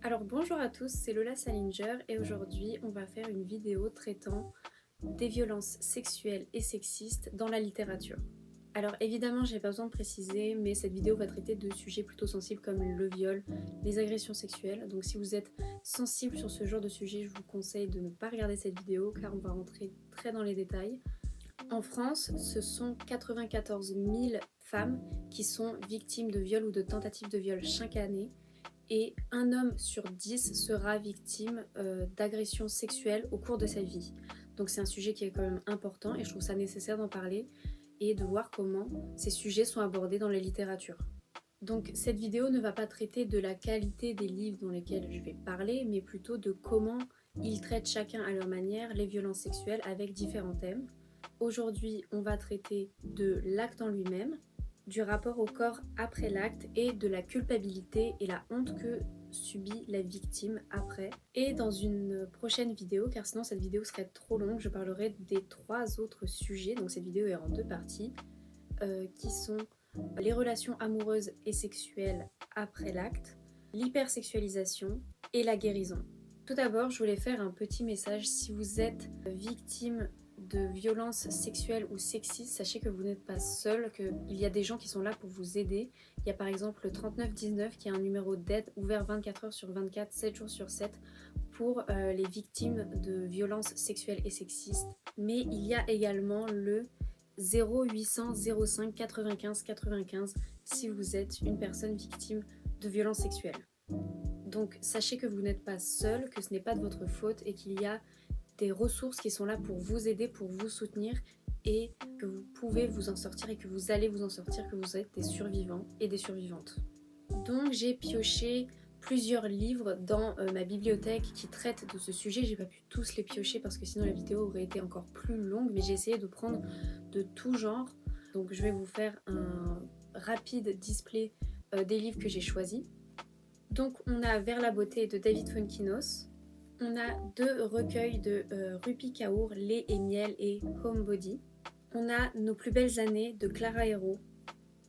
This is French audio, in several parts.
Alors bonjour à tous, c'est Lola Salinger et aujourd'hui on va faire une vidéo traitant des violences sexuelles et sexistes dans la littérature. Alors évidemment j'ai pas besoin de préciser, mais cette vidéo va traiter de sujets plutôt sensibles comme le viol, les agressions sexuelles. Donc si vous êtes sensible sur ce genre de sujet, je vous conseille de ne pas regarder cette vidéo car on va rentrer très dans les détails. En France, ce sont 94 000 femmes qui sont victimes de viol ou de tentatives de viol chaque année. Et un homme sur 10 sera victime d'agressions sexuelles au cours de sa vie. Donc c'est un sujet qui est quand même important et je trouve ça nécessaire d'en parler et de voir comment ces sujets sont abordés dans la littérature. Donc cette vidéo ne va pas traiter de la qualité des livres dans lesquels je vais parler, mais plutôt de comment ils traitent chacun à leur manière les violences sexuelles avec différents thèmes. Aujourd'hui, on va traiter de l'acte en lui-même, du rapport au corps après l'acte et de la culpabilité et la honte que subit la victime après. Et dans une prochaine vidéo, car sinon cette vidéo serait trop longue, je parlerai des 3 autres sujets, donc cette vidéo est en 2 parties, qui sont les relations amoureuses et sexuelles après l'acte, l'hypersexualisation et la guérison. Tout d'abord, je voulais faire un petit message. Si vous êtes victime de violences sexuelles ou sexistes, sachez que vous n'êtes pas seul, qu'il y a des gens qui sont là pour vous aider. Il y a par exemple le 3919 qui est un numéro d'aide ouvert 24 heures sur 24, 7 jours sur 7 pour les victimes de violences sexuelles et sexistes. Mais il y a également le 0800 05 95 95 si vous êtes une personne victime de violences sexuelles. Donc sachez que vous n'êtes pas seul, que ce n'est pas de votre faute et qu'il y a des ressources qui sont là pour vous aider, pour vous soutenir et que vous pouvez vous en sortir et que vous allez vous en sortir, que vous êtes des survivants et des survivantes. Donc j'ai pioché plusieurs livres dans ma bibliothèque qui traitent de ce sujet. J'ai pas pu tous les piocher parce que sinon la vidéo aurait été encore plus longue, mais j'ai essayé de prendre de tout genre. Donc je vais vous faire un rapide display des livres que j'ai choisis. Donc on a Vers la beauté de David Fuenkinos. On a 2 recueils de Rupi Kaur, Lait et miel et Homebody. On a Nos plus belles années de Clara Hérault.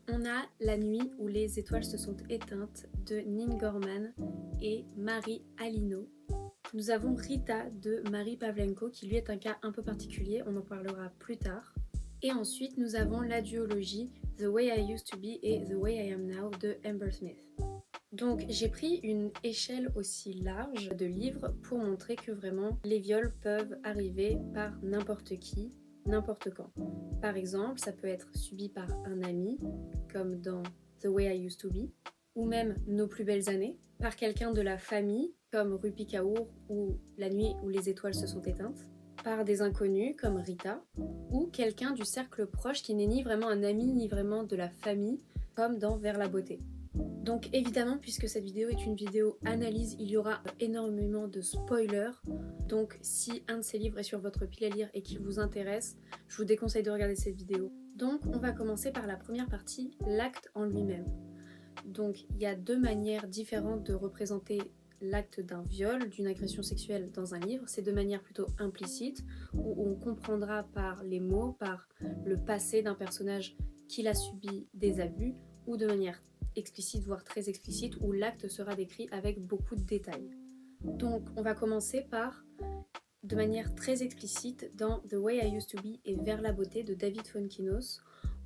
On a La nuit où les étoiles se sont éteintes de Nin Gorman et Marie Alino. Nous avons Rita de Marie Pavlenko qui lui est un cas un peu particulier, on en parlera plus tard. Et ensuite nous avons la duologie The Way I Used to Be et The Way I Am Now de Amber Smith. Donc j'ai pris une échelle aussi large de livres pour montrer que vraiment les viols peuvent arriver par n'importe qui, n'importe quand. Par exemple, ça peut être subi par un ami, comme dans The Way I Used to Be, ou même Nos plus belles années, par quelqu'un de la famille, comme Rupi Kaur ou La nuit où les étoiles se sont éteintes, par des inconnus comme Rita, ou quelqu'un du cercle proche qui n'est ni vraiment un ami ni vraiment de la famille, comme dans Vers la beauté. Donc évidemment, puisque cette vidéo est une vidéo analyse, il y aura énormément de spoilers. Donc si un de ces livres est sur votre pile à lire et qu'il vous intéresse, je vous déconseille de regarder cette vidéo. Donc on va commencer par la première partie, l'acte en lui-même. Donc il y a 2 manières différentes de représenter l'acte d'un viol, d'une agression sexuelle dans un livre. C'est de manière plutôt implicite, où on comprendra par les mots, par le passé d'un personnage qu'il a subi des abus, ou de manière explicite, voire très explicite, où l'acte sera décrit avec beaucoup de détails. Donc on va commencer par, de manière très explicite, dans The Way I Used to Be et Vers la beauté de David Fuenkinos,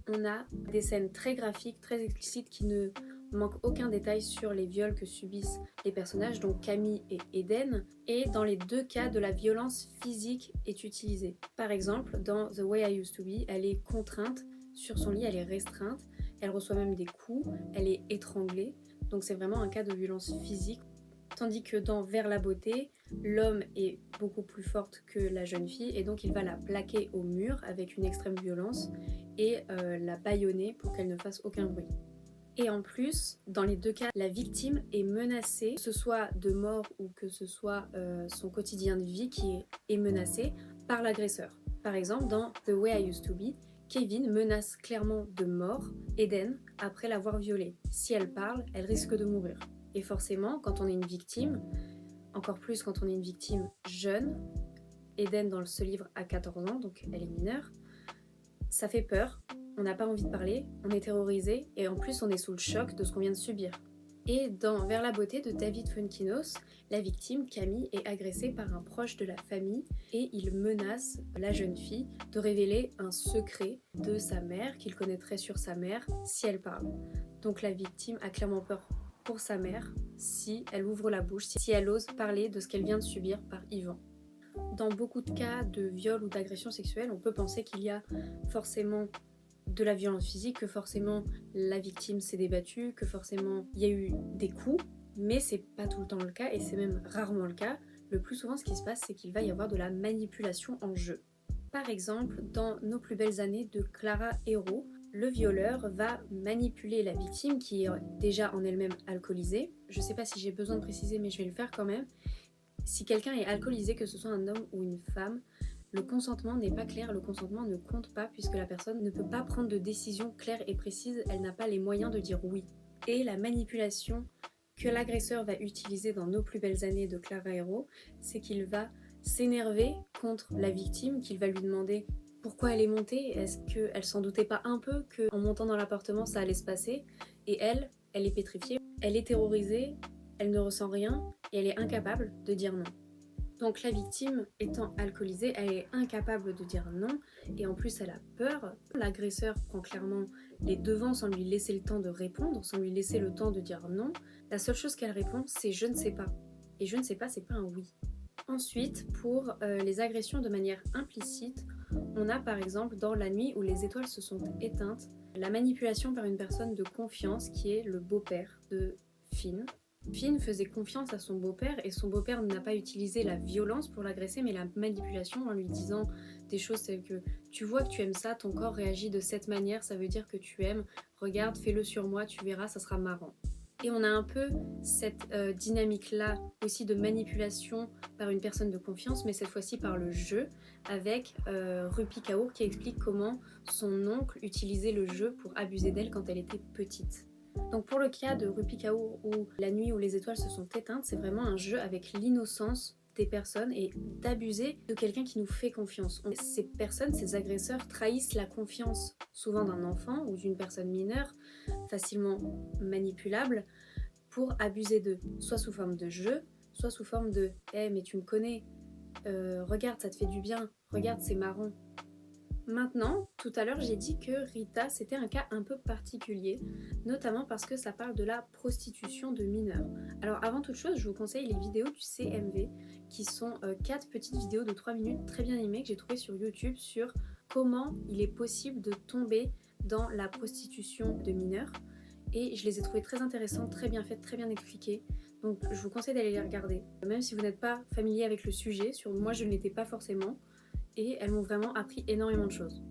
on a des scènes très graphiques, très explicites qui ne manquent aucun détail sur les viols que subissent les personnages, donc Camille et Eden, et dans les 2 cas de la violence physique est utilisée. Par exemple, dans The Way I Used to Be, elle est contrainte sur son lit, elle est restreinte, elle reçoit même des coups, elle est étranglée, donc c'est vraiment un cas de violence physique. Tandis que dans Vers la beauté, l'homme est beaucoup plus forte que la jeune fille et donc il va la plaquer au mur avec une extrême violence et la bâillonner pour qu'elle ne fasse aucun bruit. Et en plus, dans les 2 cas, la victime est menacée, que ce soit de mort ou que ce soit son quotidien de vie qui est menacé par l'agresseur. Par exemple, dans The Way I Used to Be, Kevin menace clairement de mort Eden après l'avoir violée. Si elle parle, elle risque de mourir. Et forcément, quand on est une victime, encore plus quand on est une victime jeune, Eden dans ce livre a 14 ans, donc elle est mineure, ça fait peur, on n'a pas envie de parler, on est terrorisé et en plus on est sous le choc de ce qu'on vient de subir. Et dans Vers la beauté de David Fuenkinos, la victime, Camille, est agressée par un proche de la famille et il menace la jeune fille de révéler un secret de sa mère, qu'il connaîtrait sur sa mère, si elle parle. Donc la victime a clairement peur pour sa mère si elle ouvre la bouche, si elle ose parler de ce qu'elle vient de subir par Yvan. Dans beaucoup de cas de viol ou d'agression sexuelle, on peut penser qu'il y a forcément de la violence physique, que forcément la victime s'est débattue, que forcément il y a eu des coups, mais c'est pas tout le temps le cas et c'est même rarement le cas. Le plus souvent, ce qui se passe, c'est qu'il va y avoir de la manipulation en jeu. Par exemple, dans Nos plus belles années de Clara Hérault, le violeur va manipuler la victime qui est déjà en elle-même alcoolisée. Je sais pas si j'ai besoin de préciser, mais je vais le faire quand même. Si quelqu'un est alcoolisé, que ce soit un homme ou une femme, le consentement n'est pas clair, le consentement ne compte pas puisque la personne ne peut pas prendre de décision claire et précise, elle n'a pas les moyens de dire oui. Et la manipulation que l'agresseur va utiliser dans Nos plus belles années de Clara Hérault, c'est qu'il va s'énerver contre la victime, qu'il va lui demander pourquoi elle est montée, est-ce qu'elle s'en doutait pas un peu qu'en montant dans l'appartement ça allait se passer, et elle est pétrifiée, elle est terrorisée, elle ne ressent rien et elle est incapable de dire non. Donc la victime étant alcoolisée, elle est incapable de dire non et en plus elle a peur. L'agresseur prend clairement les devants sans lui laisser le temps de répondre, sans lui laisser le temps de dire non. La seule chose qu'elle répond, c'est je ne sais pas. Et je ne sais pas, c'est pas un oui. Ensuite, pour les agressions de manière implicite, on a par exemple dans La nuit où les étoiles se sont éteintes, la manipulation par une personne de confiance qui est le beau-père de Finn. Finn faisait confiance à son beau-père et son beau-père n'a pas utilisé la violence pour l'agresser mais la manipulation en lui disant des choses telles que tu vois que tu aimes ça, ton corps réagit de cette manière, ça veut dire que tu aimes, regarde, fais-le sur moi, tu verras, ça sera marrant. Et on a un peu cette dynamique-là aussi de manipulation par une personne de confiance, mais cette fois-ci par le jeu, avec Rupi Kaur qui explique comment son oncle utilisait le jeu pour abuser d'elle quand elle était petite. Donc pour le cas de Rupi Kaur ou La nuit où les étoiles se sont éteintes, c'est vraiment un jeu avec l'innocence des personnes et d'abuser de quelqu'un qui nous fait confiance. Ces personnes, ces agresseurs trahissent la confiance souvent d'un enfant ou d'une personne mineure facilement manipulable pour abuser d'eux, soit sous forme de jeu, soit sous forme de hey, mais tu me connais, regarde ça te fait du bien, regarde c'est marrant. Maintenant, tout à l'heure j'ai dit que Rita c'était un cas un peu particulier, notamment parce que ça parle de la prostitution de mineurs. Alors avant toute chose, je vous conseille les vidéos du CMV, qui sont 4 petites vidéos de 3 minutes très bien animées que j'ai trouvées sur YouTube sur comment il est possible de tomber dans la prostitution de mineurs. Et je les ai trouvées très intéressantes, très bien faites, très bien expliquées. Donc je vous conseille d'aller les regarder. Même si vous n'êtes pas familier avec le sujet, sur moi je ne l'étais pas forcément, et elles m'ont vraiment appris énormément de choses.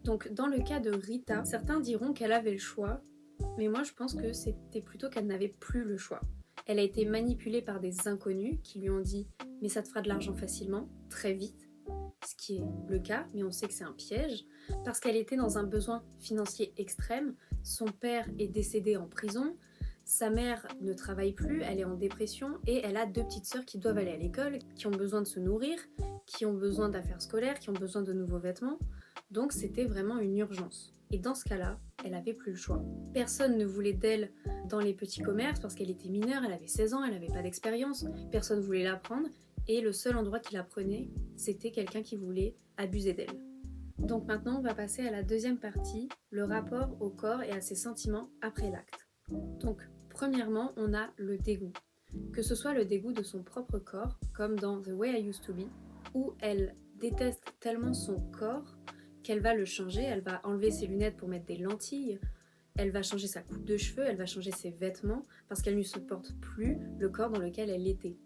Donc dans le cas de Rita, certains diront qu'elle avait le choix, mais moi je pense que c'était plutôt qu'elle n'avait plus le choix. Elle a été manipulée par des inconnus qui lui ont dit « mais ça te fera de l'argent facilement, très vite », ce qui est le cas, mais on sait que c'est un piège, parce qu'elle était dans un besoin financier extrême, son père est décédé en prison, sa mère ne travaille plus, elle est en dépression et elle a 2 petites sœurs qui doivent aller à l'école, qui ont besoin de se nourrir, qui ont besoin d'affaires scolaires, qui ont besoin de nouveaux vêtements. Donc c'était vraiment une urgence. Et dans ce cas-là, elle n'avait plus le choix. Personne ne voulait d'elle dans les petits commerces parce qu'elle était mineure, elle avait 16 ans, elle n'avait pas d'expérience, personne ne voulait la prendre. Et le seul endroit qui la prenait, c'était quelqu'un qui voulait abuser d'elle. Donc maintenant, on va passer à la deuxième partie, le rapport au corps et à ses sentiments après l'acte. Donc, premièrement, on a le dégoût. Que ce soit le dégoût de son propre corps, comme dans The Way I Used to Be, où elle déteste tellement son corps qu'elle va le changer, elle va enlever ses lunettes pour mettre des lentilles, elle va changer sa coupe de cheveux, elle va changer ses vêtements, parce qu'elle ne supporte plus le corps dans lequel elle était.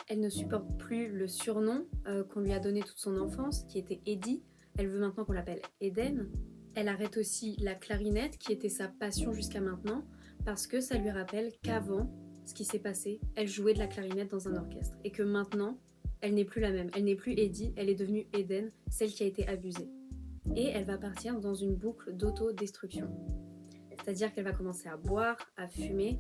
Elle ne supporte plus le surnom qu'on lui a donné toute son enfance, qui était Eddie. Elle veut maintenant qu'on l'appelle Eden. Elle arrête aussi la clarinette, qui était sa passion jusqu'à maintenant, parce que ça lui rappelle qu'avant, ce qui s'est passé, elle jouait de la clarinette dans un orchestre. Et que maintenant, elle n'est plus la même. Elle n'est plus Eddie, elle est devenue Eden, celle qui a été abusée. Et elle va partir dans une boucle d'autodestruction. C'est-à-dire qu'elle va commencer à boire, à fumer,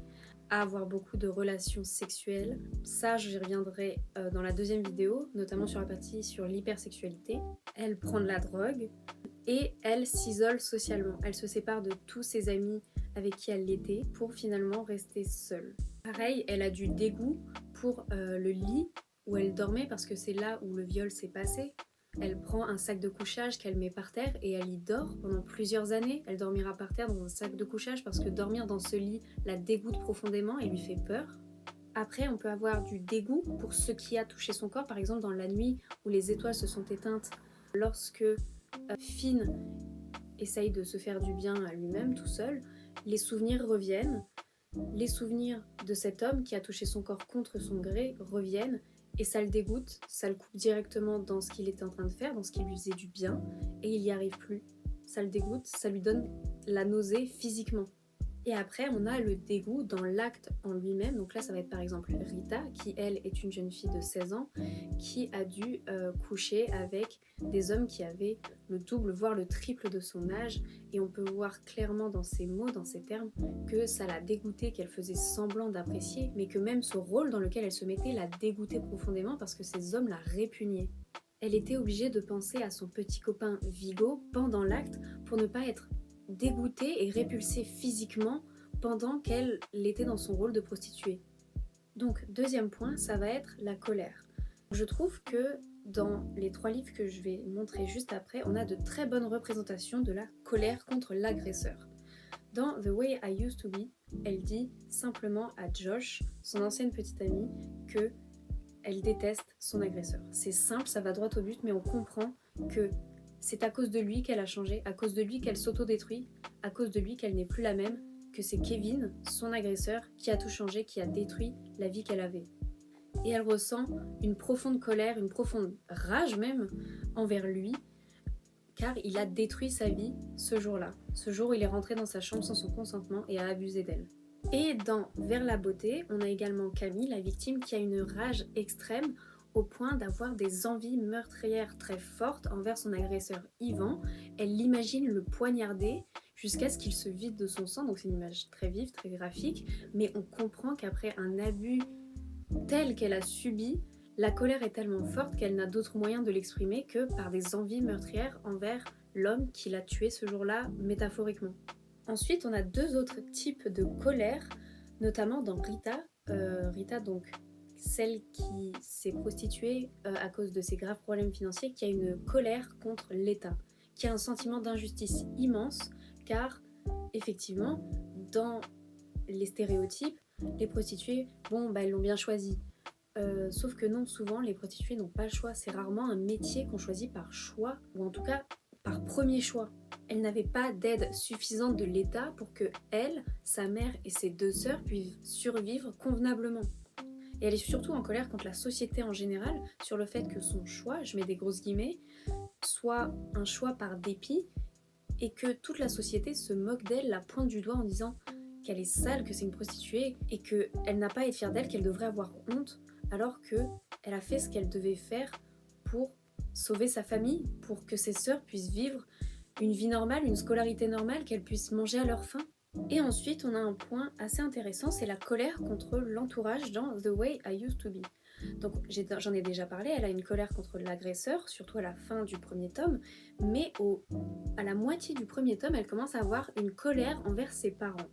à avoir beaucoup de relations sexuelles. Ça, j'y reviendrai dans la deuxième vidéo, notamment sur la partie sur l'hypersexualité. Elle prend de la drogue et elle s'isole socialement. Elle se sépare de tous ses amis avec qui elle l'était pour finalement rester seule. Pareil, elle a du dégoût pour le lit où elle dormait parce que c'est là où le viol s'est passé. Elle prend un sac de couchage qu'elle met par terre et elle y dort pendant plusieurs années. Elle dormira par terre dans un sac de couchage parce que dormir dans ce lit la dégoûte profondément et lui fait peur. Après, on peut avoir du dégoût pour ce qui a touché son corps, par exemple dans la nuit où les étoiles se sont éteintes, lorsque Finn essaye de se faire du bien à lui-même tout seul, les souvenirs reviennent, les souvenirs de cet homme qui a touché son corps contre son gré reviennent, et ça le dégoûte, ça le coupe directement dans ce qu'il était en train de faire, dans ce qui lui faisait du bien, et il n'y arrive plus. Ça le dégoûte, ça lui donne la nausée physiquement. Et après, on a le dégoût dans l'acte en lui-même. Donc là, ça va être par exemple Rita, qui elle est une jeune fille de 16 ans, qui a dû coucher avec des hommes qui avaient le double, voire le triple de son âge. Et on peut voir clairement dans ses mots, dans ses termes, que ça l'a dégoûtée, qu'elle faisait semblant d'apprécier, mais que même ce rôle dans lequel elle se mettait la dégoûtait profondément parce que ces hommes la répugnaient. Elle était obligée de penser à son petit copain Vigo pendant l'acte pour ne pas être dégoûtée et répulsée physiquement pendant qu'elle était dans son rôle de prostituée. Donc, deuxième point, ça va être la colère. Je trouve que dans les 3 livres que je vais montrer juste après, on a de très bonnes représentations de la colère contre l'agresseur. Dans The Way I Used to Be, elle dit simplement à Josh, son ancienne petite amie, que elle déteste son agresseur. C'est simple, ça va droit au but, mais on comprend que c'est à cause de lui qu'elle a changé, à cause de lui qu'elle s'auto-détruit, à cause de lui qu'elle n'est plus la même, que c'est Kevin, son agresseur, qui a tout changé, qui a détruit la vie qu'elle avait. Et elle ressent une profonde colère, une profonde rage même envers lui, car il a détruit sa vie ce jour-là. Ce jour où il est rentré dans sa chambre sans son consentement et a abusé d'elle. Et dans Vers la beauté, on a également Camille, la victime, qui a une rage extrême au point d'avoir des envies meurtrières très fortes envers son agresseur Yvan. Elle l'imagine le poignarder jusqu'à ce qu'il se vide de son sang, donc c'est une image très vive, très graphique, mais on comprend qu'après un abus tel qu'elle a subi, la colère est tellement forte qu'elle n'a d'autre moyen de l'exprimer que par des envies meurtrières envers l'homme qui l'a tuée ce jour-là, métaphoriquement. Ensuite, on a 2 autres types de colère, notamment dans Rita. Rita, donc celle qui s'est prostituée à cause de ses graves problèmes financiers, qui a une colère contre l'État, qui a un sentiment d'injustice immense, car effectivement, dans les stéréotypes, les prostituées, elles l'ont bien choisi. Sauf que non, souvent, les prostituées n'ont pas le choix. C'est rarement un métier qu'on choisit par choix, ou en tout cas par premier choix. Elle n'avait pas d'aide suffisante de l'État pour que elle, sa mère et ses 2 sœurs puissent survivre convenablement. Et elle est surtout en colère contre la société en général sur le fait que son choix, je mets des grosses guillemets, soit un choix par dépit et que toute la société se moque d'elle, la pointe du doigt en disant qu'elle est sale, que c'est une prostituée et qu'elle n'a pas à être fière d'elle, qu'elle devrait avoir honte alors qu'elle a fait ce qu'elle devait faire pour sauver sa famille, pour que ses sœurs puissent vivre une vie normale, une scolarité normale, qu'elles puissent manger à leur faim. Et ensuite, on a un point assez intéressant, c'est la colère contre l'entourage dans The Way I Used to Be. Donc j'en ai déjà parlé, elle a une colère contre l'agresseur, surtout à la fin du premier tome, mais à la moitié du premier tome, elle commence à avoir une colère envers ses parents.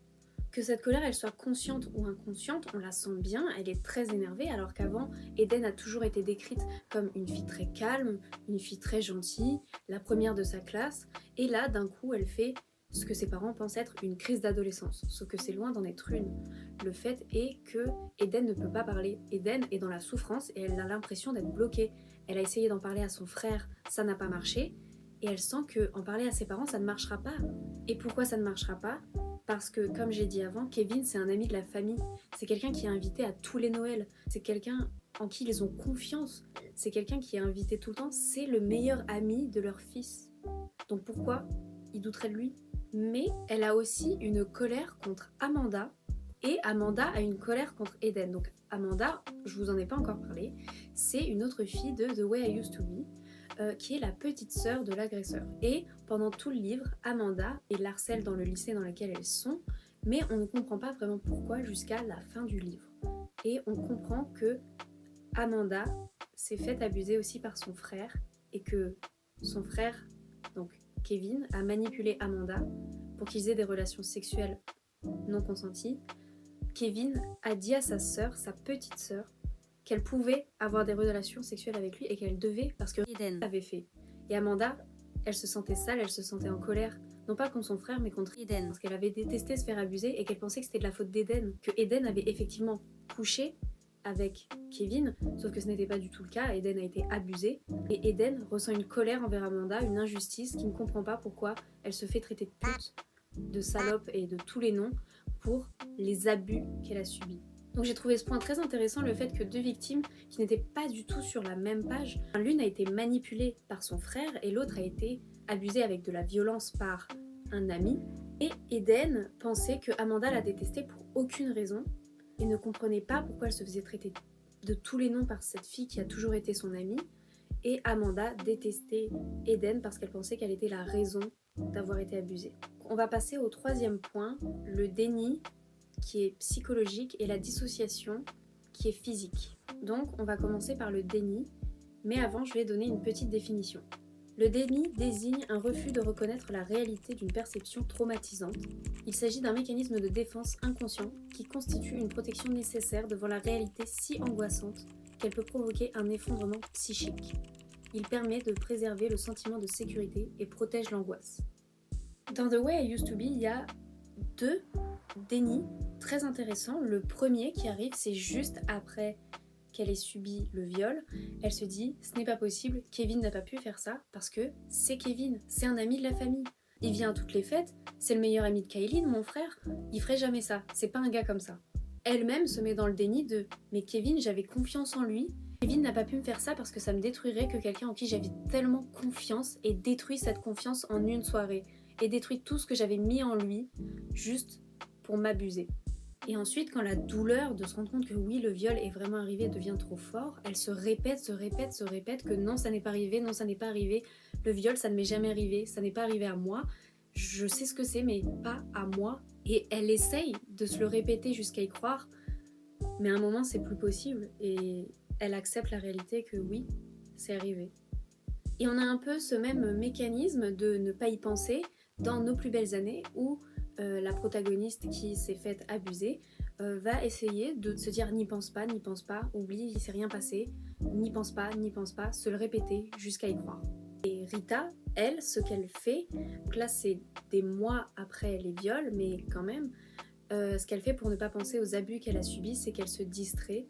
Que cette colère, elle soit consciente ou inconsciente, on la sent bien, elle est très énervée, alors qu'avant, Eden a toujours été décrite comme une fille très calme, une fille très gentille, la première de sa classe, et là, d'un coup, elle fait ce que ses parents pensent être une crise d'adolescence, sauf que c'est loin d'en être une. Le fait est que Eden ne peut pas parler. Eden est dans la souffrance et elle a l'impression d'être bloquée. Elle a essayé d'en parler à son frère, ça n'a pas marché, et elle sent qu'en parler à ses parents, ça ne marchera pas. Et pourquoi ça ne marchera pas ? Parce que, comme j'ai dit avant, Kevin, c'est un ami de la famille. C'est quelqu'un qui est invité à tous les Noëls. C'est quelqu'un en qui ils ont confiance. C'est quelqu'un qui est invité tout le temps. C'est le meilleur ami de leur fils. Donc pourquoi ils douteraient de lui ? Mais elle a aussi une colère contre Amanda. Et Amanda a une colère contre Eden. Donc Amanda, je vous en ai pas encore parlé, c'est une autre fille de The Way I Used to Be. Qui est la petite sœur de l'agresseur. Et pendant tout le livre, Amanda est l'harcèle dans le lycée dans lequel elles sont, mais on ne comprend pas vraiment pourquoi jusqu'à la fin du livre. Et on comprend que Amanda s'est fait abuser aussi par son frère, et que son frère, donc Kevin, a manipulé Amanda pour qu'ils aient des relations sexuelles non consentie, Kevin a dit à sa sœur, sa petite sœur, qu'elle pouvait avoir des relations sexuelles avec lui et qu'elle devait parce que Eden l'avait fait. Et Amanda, elle se sentait sale, elle se sentait en colère, non pas contre son frère mais contre Eden, parce qu'elle avait détesté se faire abuser et qu'elle pensait que c'était de la faute d'Eden, que Eden avait effectivement couché avec Kevin, sauf que ce n'était pas du tout le cas. Eden a été abusée et Eden ressent une colère envers Amanda, une injustice, qui ne comprend pas pourquoi elle se fait traiter de pute, de salope et de tous les noms pour les abus qu'elle a subis. Donc j'ai trouvé ce point très intéressant, le fait que deux victimes qui n'étaient pas du tout sur la même page, l'une a été manipulée par son frère et l'autre a été abusée avec de la violence par un ami. Et Eden pensait que Amanda la détestait pour aucune raison et ne comprenait pas pourquoi elle se faisait traiter de tous les noms par cette fille qui a toujours été son amie. Et Amanda détestait Eden parce qu'elle pensait qu'elle était la raison d'avoir été abusée. On va passer au troisième point, le déni qui est psychologique et la dissociation qui est physique. Donc on va commencer par le déni, mais avant je vais donner une petite définition. Le déni désigne un refus de reconnaître la réalité d'une perception traumatisante. Il s'agit d'un mécanisme de défense inconscient qui constitue une protection nécessaire devant la réalité si angoissante qu'elle peut provoquer un effondrement psychique. Il permet de préserver le sentiment de sécurité et protège l'angoisse. Dans The Way I Used to Be, il y a deux dénis très intéressants. Le premier qui arrive, c'est juste après qu'elle ait subi le viol. Elle se dit, ce n'est pas possible, Kevin n'a pas pu faire ça parce que c'est Kevin, c'est un ami de la famille. Il vient à toutes les fêtes, c'est le meilleur ami de Kylie, mon frère, il ferait jamais ça, c'est pas un gars comme ça. Elle-même se met dans le déni de, mais Kevin, j'avais confiance en lui, Kevin n'a pas pu me faire ça parce que ça me détruirait que quelqu'un en qui j'avais tellement confiance ait détruit cette confiance en une soirée, et détruit tout ce que j'avais mis en lui juste pour m'abuser. Et ensuite, quand la douleur de se rendre compte que oui, le viol est vraiment arrivé devient trop fort, elle se répète que non, ça n'est pas arrivé, non, ça n'est pas arrivé. Le viol, ça ne m'est jamais arrivé, ça n'est pas arrivé à moi. Je sais ce que c'est, mais pas à moi. Et elle essaye de se le répéter jusqu'à y croire, mais à un moment, c'est plus possible. Et elle accepte la réalité que oui, c'est arrivé. Et on a un peu ce même mécanisme de ne pas y penser dans Nos plus belles années où la protagoniste qui s'est faite abuser va essayer de se dire n'y pense pas, oublie, il s'est rien passé, n'y pense pas, se le répéter jusqu'à y croire. Et Rita, elle, ce qu'elle fait, donc là c'est des mois après les viols, mais quand même, ce qu'elle fait pour ne pas penser aux abus qu'elle a subis, c'est qu'elle se distrait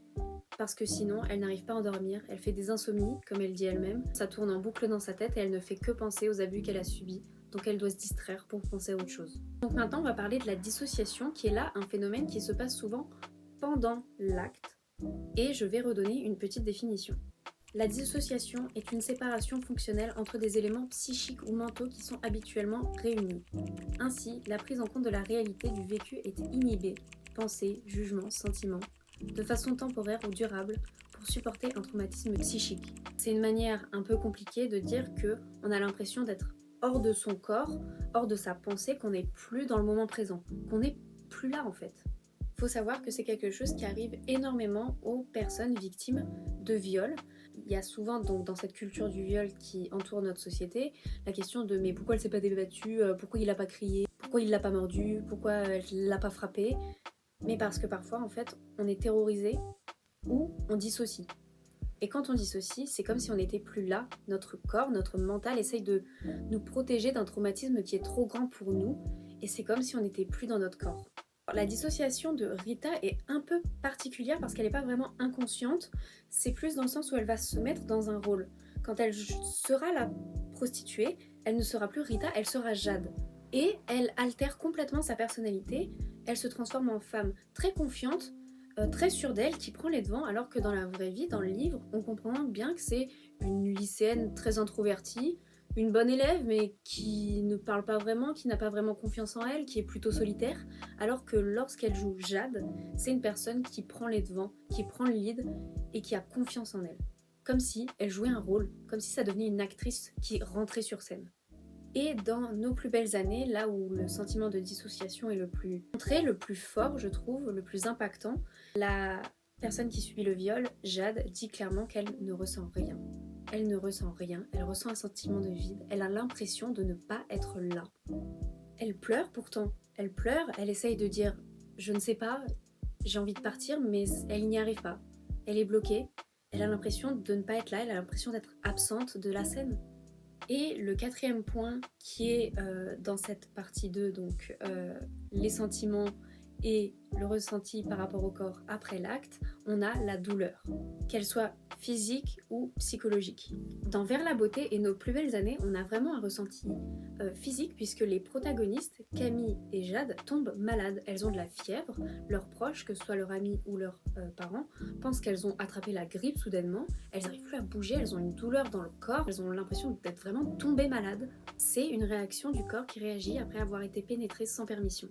parce que sinon elle n'arrive pas à endormir, elle fait des insomnies, comme elle dit elle-même, ça tourne en boucle dans sa tête et elle ne fait que penser aux abus qu'elle a subis. Donc elle doit se distraire pour penser à autre chose. Donc maintenant on va parler de la dissociation qui est là un phénomène qui se passe souvent pendant l'acte et je vais redonner une petite définition. La dissociation est une séparation fonctionnelle entre des éléments psychiques ou mentaux qui sont habituellement réunis. Ainsi, la prise en compte de la réalité du vécu est inhibée, pensée, jugement, sentiment, de façon temporaire ou durable pour supporter un traumatisme psychique. C'est une manière un peu compliquée de dire qu'on a l'impression d'être hors de son corps, hors de sa pensée, qu'on n'est plus dans le moment présent, qu'on n'est plus là en fait. Il faut savoir que c'est quelque chose qui arrive énormément aux personnes victimes de viol. Il y a souvent donc dans cette culture du viol qui entoure notre société la question de mais pourquoi elle s'est pas débattue, pourquoi il l'a pas crié, pourquoi il l'a pas mordu, pourquoi elle l'a pas frappé. Mais parce que parfois en fait on est terrorisé ou on dissocie. Et quand on dissocie, c'est comme si on n'était plus là, notre corps, notre mental essaye de nous protéger d'un traumatisme qui est trop grand pour nous, et c'est comme si on n'était plus dans notre corps. La dissociation de Rita est un peu particulière parce qu'elle n'est pas vraiment inconsciente, c'est plus dans le sens où elle va se mettre dans un rôle. Quand elle sera la prostituée, elle ne sera plus Rita, elle sera Jade. Et elle altère complètement sa personnalité, elle se transforme en femme très confiante, très sûre d'elle, qui prend les devants, alors que dans la vraie vie, dans le livre, on comprend bien que c'est une lycéenne très introvertie, une bonne élève, mais qui ne parle pas vraiment, qui n'a pas vraiment confiance en elle, qui est plutôt solitaire, alors que lorsqu'elle joue Jade, c'est une personne qui prend les devants, qui prend le lead et qui a confiance en elle. Comme si elle jouait un rôle, comme si ça devenait une actrice qui rentrait sur scène. Et dans Nos plus belles années, là où le sentiment de dissociation est le plus montré, le plus fort, je trouve, le plus impactant, la personne qui subit le viol, Jade, dit clairement qu'elle ne ressent rien. Elle ne ressent rien, elle ressent un sentiment de vide, elle a l'impression de ne pas être là. Elle pleure pourtant, Elle pleure, elle essaye de dire je ne sais pas, j'ai envie de partir, mais elle n'y arrive pas. Elle est bloquée, elle a l'impression de ne pas être là, elle a l'impression d'être absente de la scène. Et le quatrième point qui est dans cette partie 2, donc les sentiments et le ressenti par rapport au corps après l'acte, on a la douleur, qu'elle soit physique ou psychologique. Dans Vers la beauté et nos plus belles années, on a vraiment un ressenti physique puisque les protagonistes, Camille et Jade, tombent malades. Elles ont de la fièvre, leurs proches, que ce soit leurs amis ou leurs parents, pensent qu'elles ont attrapé la grippe soudainement, elles n'arrivent plus à bouger, elles ont une douleur dans le corps, elles ont l'impression d'être vraiment tombées malades. C'est une réaction du corps qui réagit après avoir été pénétré sans permission.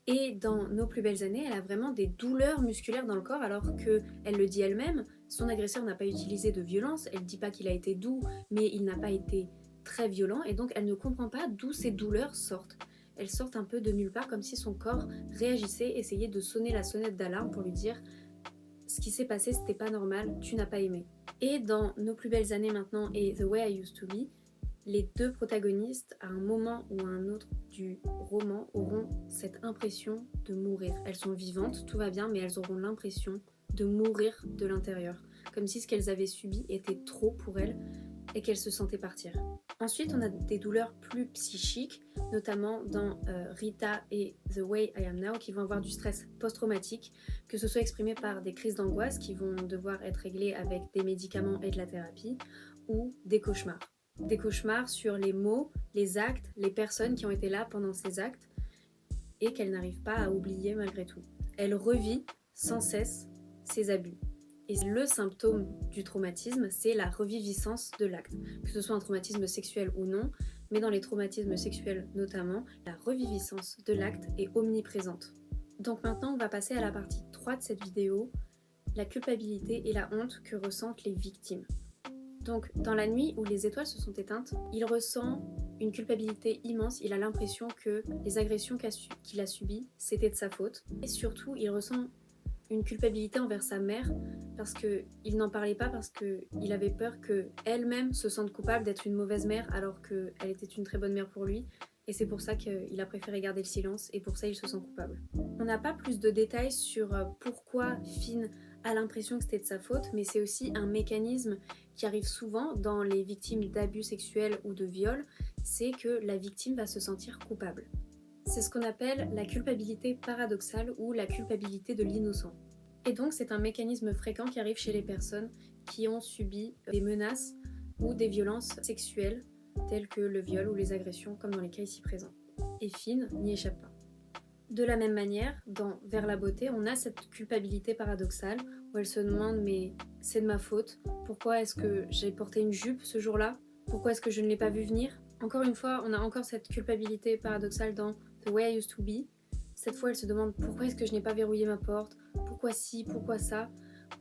Et dans Nos plus belles années, elle a vraiment des douleurs musculaires dans le corps alors qu'elle le dit elle-même, son agresseur n'a pas utilisé de violence, elle ne dit pas qu'il a été doux, mais il n'a pas été très violent et donc elle ne comprend pas d'où ces douleurs sortent. Elles sortent un peu de nulle part comme si son corps réagissait, essayait de sonner la sonnette d'alarme pour lui dire ce qui s'est passé c'était pas normal, tu n'as pas aimé. Et dans Nos plus belles années maintenant et The Way I Used to Be, les deux protagonistes, à un moment ou à un autre du roman, auront cette impression de mourir. Elles sont vivantes, tout va bien, mais elles auront l'impression de mourir de l'intérieur, comme si ce qu'elles avaient subi était trop pour elles et qu'elles se sentaient partir. Ensuite, on a des douleurs plus psychiques, notamment dans Rita et The Way I Am Now, qui vont avoir du stress post-traumatique, que ce soit exprimé par des crises d'angoisse qui vont devoir être réglées avec des médicaments et de la thérapie, ou des cauchemars. Des cauchemars sur les mots, les actes, les personnes qui ont été là pendant ces actes et qu'elle n'arrive pas à oublier malgré tout. Elle revit sans cesse ses abus. Et le symptôme du traumatisme, c'est la reviviscence de l'acte, que ce soit un traumatisme sexuel ou non, mais dans les traumatismes sexuels notamment, la reviviscence de l'acte est omniprésente. Donc maintenant, on va passer à la partie 3 de cette vidéo, la culpabilité et la honte que ressentent les victimes. Donc, dans la nuit où les étoiles se sont éteintes, il ressent une culpabilité immense. Il a l'impression que les agressions qu'il a subies, c'était de sa faute. Et surtout, il ressent une culpabilité envers sa mère parce qu'il n'en parlait pas, parce qu'il avait peur qu'elle-même se sente coupable d'être une mauvaise mère alors qu'elle était une très bonne mère pour lui. Et c'est pour ça qu'il a préféré garder le silence et pour ça il se sent coupable. On n'a pas plus de détails sur pourquoi Finn a l'impression que c'était de sa faute, mais c'est aussi un mécanisme qui arrive souvent dans les victimes d'abus sexuels ou de viol, c'est que la victime va se sentir coupable. C'est ce qu'on appelle la culpabilité paradoxale ou la culpabilité de l'innocent. Et donc c'est un mécanisme fréquent qui arrive chez les personnes qui ont subi des menaces ou des violences sexuelles telles que le viol ou les agressions comme dans les cas ici présents. Et Finn n'y échappe pas. De la même manière, dans Vers la beauté, on a cette culpabilité paradoxale où elle se demande mais c'est de ma faute, pourquoi est-ce que j'ai porté une jupe ce jour-là, pourquoi est-ce que je ne l'ai pas vu venir. Encore une fois, on a encore cette culpabilité paradoxale dans The Way I Used to Be. Cette fois, elle se demande pourquoi est-ce que je n'ai pas verrouillé ma porte, pourquoi ci, pourquoi ça,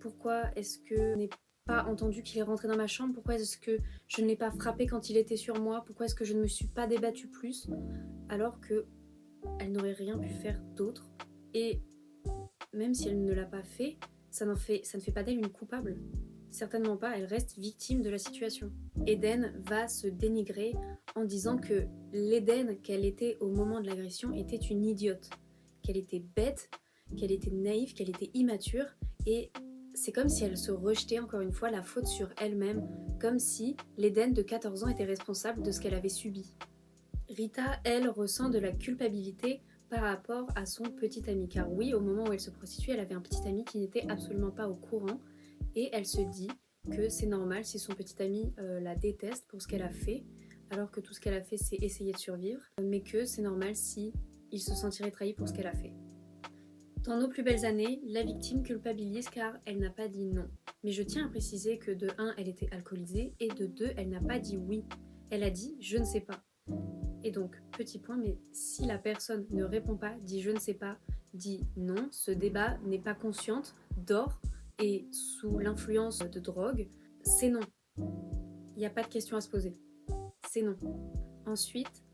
pourquoi est-ce que je n'ai pas entendu qu'il est rentré dans ma chambre, pourquoi est-ce que je ne l'ai pas frappé quand il était sur moi, pourquoi est-ce que je ne me suis pas débattue plus, alors que elle n'aurait rien pu faire d'autre. Et même si elle ne l'a pas fait, ça ne fait pas d'elle une coupable. Certainement pas, elle reste victime de la situation. Eden va se dénigrer en disant que l'Eden qu'elle était au moment de l'agression était une idiote, qu'elle était bête, qu'elle était naïve, qu'elle était immature, et c'est comme si elle se rejetait encore une fois la faute sur elle-même, comme si l'Eden de 14 ans était responsable de ce qu'elle avait subi. Rita, elle, ressent de la culpabilité par rapport à son petit ami, car oui, au moment où elle se prostituait, elle avait un petit ami qui n'était absolument pas au courant, et elle se dit que c'est normal si son petit ami la déteste pour ce qu'elle a fait, alors que tout ce qu'elle a fait c'est essayer de survivre, mais que c'est normal si il se sentirait trahi pour ce qu'elle a fait. Dans Nos plus belles années, la victime culpabilise car elle n'a pas dit non. Mais je tiens à préciser que de 1, elle était alcoolisée, et de 2, elle n'a pas dit oui. Elle a dit je ne sais pas. Et donc, petit point, mais si la personne ne répond pas, dit je ne sais pas, dit non, ce débat n'est pas consciente, dort, et sous l'influence de drogue, c'est non. Il n'y a pas de question à se poser. C'est non. Ensuite,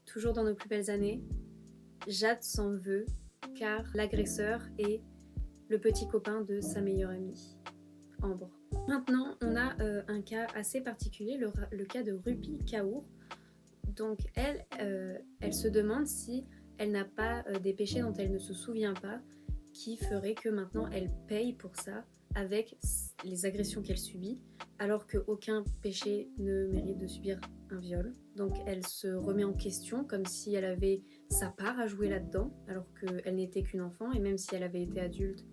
toujours dans Nos plus belles années, Jade s'en veut car l'agresseur est le petit copain de sa meilleure amie, Ambre. Maintenant, on a un cas assez particulier, le cas de Rupi Kaur. Donc elle se demande si elle n'a pas des péchés dont elle ne se souvient pas, qui ferait que maintenant elle paye pour ça avec les agressions qu'elle subit, alors qu'aucun péché ne mérite de subir un viol. Donc elle se remet en question comme si elle avait sa part à jouer là-dedans, alors qu'elle n'était qu'une enfant, et même si elle avait été adulte,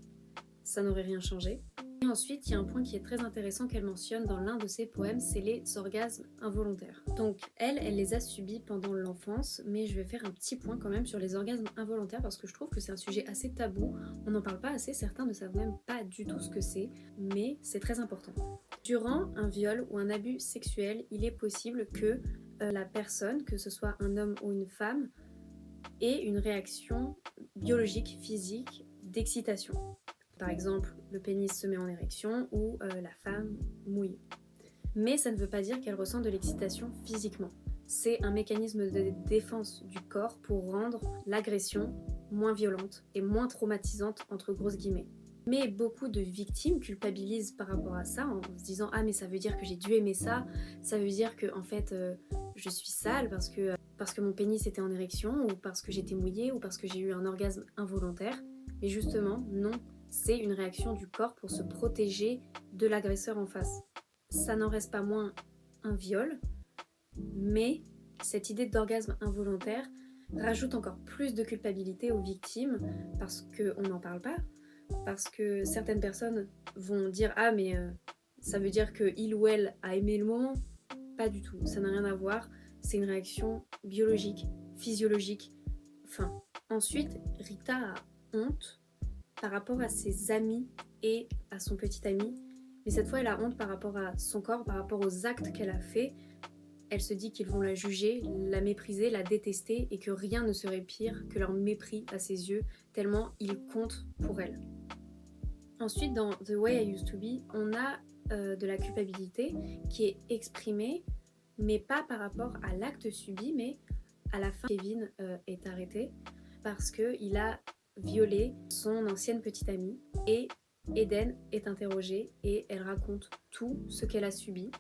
ça n'aurait rien changé. Et ensuite, il y a un point qui est très intéressant qu'elle mentionne dans l'un de ses poèmes, c'est les orgasmes involontaires. Donc elle les a subis pendant l'enfance, mais je vais faire un petit point quand même sur les orgasmes involontaires parce que je trouve que c'est un sujet assez tabou, on n'en parle pas assez, certains ne savent même pas du tout ce que c'est, mais c'est très important. Durant un viol ou un abus sexuel, il est possible que la personne, que ce soit un homme ou une femme, ait une réaction biologique, physique, d'excitation. Par exemple, le pénis se met en érection ou la femme mouille. Mais ça ne veut pas dire qu'elle ressent de l'excitation physiquement. C'est un mécanisme de défense du corps pour rendre l'agression moins violente et moins traumatisante entre grosses guillemets. Mais beaucoup de victimes culpabilisent par rapport à ça en se disant « Ah mais ça veut dire que j'ai dû aimer ça, ça veut dire que en fait je suis sale parce que mon pénis était en érection ou parce que j'étais mouillée ou parce que j'ai eu un orgasme involontaire. » Mais justement, non. C'est une réaction du corps pour se protéger de l'agresseur en face. Ça n'en reste pas moins un viol, mais cette idée d'orgasme involontaire rajoute encore plus de culpabilité aux victimes parce qu'on n'en parle pas, parce que certaines personnes vont dire « Ah mais ça veut dire qu'il ou elle a aimé le moment ». Pas du tout, ça n'a rien à voir, c'est une réaction biologique, physiologique. Enfin, ensuite, Rita a honte par rapport à ses amis et à son petit ami, mais cette fois elle a honte par rapport à son corps, par rapport aux actes qu'elle a fait. Elle se dit qu'ils vont la juger, la mépriser, la détester et que rien ne serait pire que leur mépris à ses yeux, tellement il compte pour elle. Ensuite, dans The Way I Used to Be, on a de la culpabilité qui est exprimée, mais pas par rapport à l'acte subi, mais à la fin, Kevin est arrêté parce qu'il a violé son ancienne petite amie et Eden est interrogée et elle raconte tout ce qu'elle a subi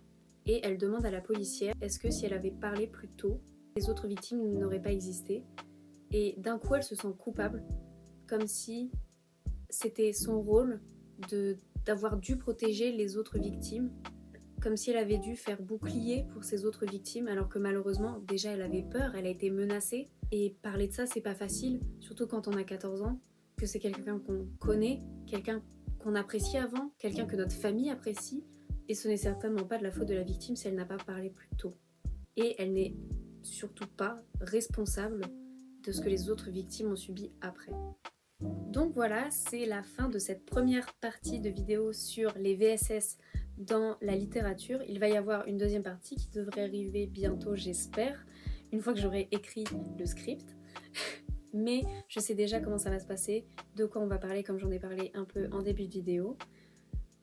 et elle demande à la policière est-ce que si elle avait parlé plus tôt, les autres victimes n'auraient pas existé, et d'un coup elle se sent coupable comme si c'était son rôle d'avoir dû protéger les autres victimes, comme si elle avait dû faire bouclier pour ces autres victimes alors que malheureusement déjà elle avait peur, elle a été menacée. Et parler de ça, c'est pas facile, surtout quand on a 14 ans, que c'est quelqu'un qu'on connaît, quelqu'un qu'on apprécie avant, quelqu'un que notre famille apprécie, et ce n'est certainement pas de la faute de la victime si elle n'a pas parlé plus tôt. Et elle n'est surtout pas responsable de ce que les autres victimes ont subi après. Donc voilà, c'est la fin de cette première partie de vidéo sur les VSS dans la littérature. Il va y avoir une deuxième partie qui devrait arriver bientôt, j'espère, une fois que j'aurai écrit le script. Mais je sais déjà comment ça va se passer, de quoi on va parler comme j'en ai parlé un peu en début de vidéo.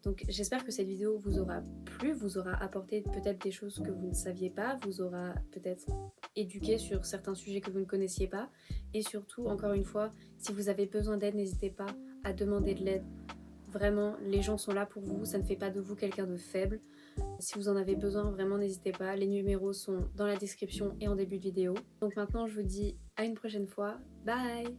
Donc j'espère que cette vidéo vous aura plu, vous aura apporté peut-être des choses que vous ne saviez pas, vous aura peut-être éduqué sur certains sujets que vous ne connaissiez pas. Et surtout, encore une fois, si vous avez besoin d'aide, n'hésitez pas à demander de l'aide. Vraiment, les gens sont là pour vous, ça ne fait pas de vous quelqu'un de faible. Si vous en avez besoin, vraiment n'hésitez pas, les numéros sont dans la description et en début de vidéo. Donc maintenant je vous dis à une prochaine fois, bye!